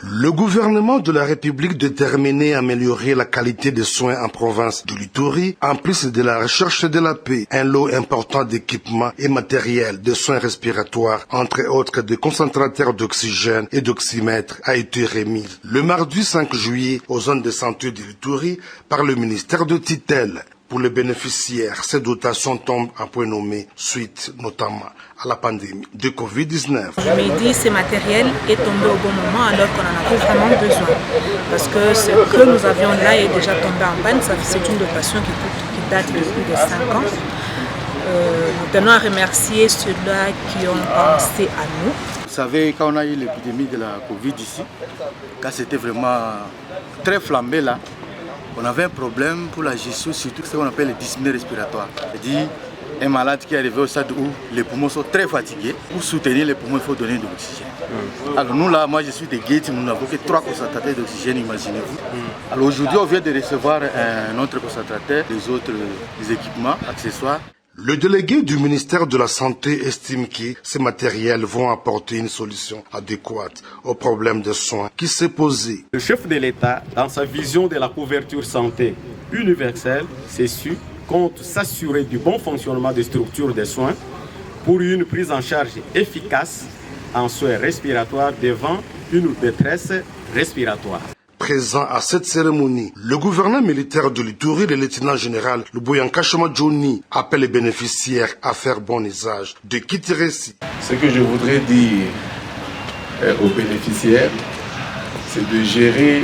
Le gouvernement de la République déterminé à améliorer la qualité des soins en province de l'Ituri, en plus de la recherche de la paix, un lot important d'équipements et matériel de soins respiratoires, entre autres de concentrateurs d'oxygène et d'oxymètres, a été remis le mardi 5 juillet aux zones de santé de l'Ituri par le ministère de tutelle. Pour les bénéficiaires, ces dotations tombent à point nommé suite notamment à la pandémie de Covid-19. Je me dis ce matériel est tombé au bon moment alors qu'on en avait vraiment besoin. Parce que ce que nous avions là est déjà tombé en panne. C'est une dotation qui date de plus de 5 ans. Nous tenons à remercier ceux-là qui ont pensé à nous. Vous savez, quand on a eu l'épidémie de la Covid ici, quand c'était vraiment très flambé là, on avait un problème pour la gestion, surtout ce qu'on appelle les dyspnées respiratoires. C'est-à-dire un malade qui est arrivé au stade où les poumons sont très fatigués. Pour soutenir les poumons, il faut donner de l'oxygène. Alors nous là, moi je suis de Gates, nous n'avons que 3 concentrateurs d'oxygène, imaginez-vous. Alors aujourd'hui, on vient de recevoir un autre concentrateur, les autres équipements, accessoires. Le délégué du ministère de la Santé estime que ces matériels vont apporter une solution adéquate au problème de soins qui s'est posé. Le chef de l'État, dans sa vision de la couverture santé universelle, c'est sûr, compte s'assurer du bon fonctionnement des structures de soins pour une prise en charge efficace en soins respiratoires devant une détresse respiratoire. Présent à cette cérémonie, le gouverneur militaire de l'Ituri, le lieutenant général Luboyanka Johnny, appelle les bénéficiaires à faire bon usage de kits récits. Ce que je voudrais dire aux bénéficiaires, c'est de gérer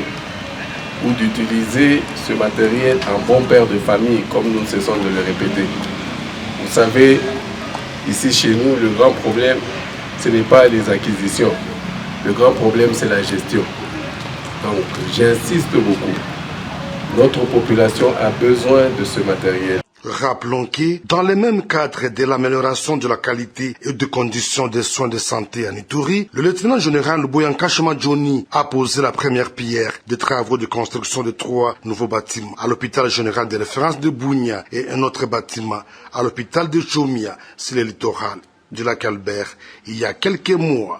ou d'utiliser ce matériel en bon père de famille, comme nous cessons de le répéter. Vous savez, ici chez nous, le grand problème, ce n'est pas les acquisitions. Le grand problème, c'est la gestion. Donc, j'insiste beaucoup. Notre population a besoin de ce matériel. Rappelons que, dans le même cadre de l'amélioration de la qualité et des conditions des soins de santé en Ituri, le lieutenant général Luboyanka Johnny a posé la première pierre des travaux de construction de 3 nouveaux bâtiments à l'hôpital général de référence de Bunia et un autre bâtiment à l'hôpital de Chomia, sur le littoral du lac Albert, il y a quelques mois.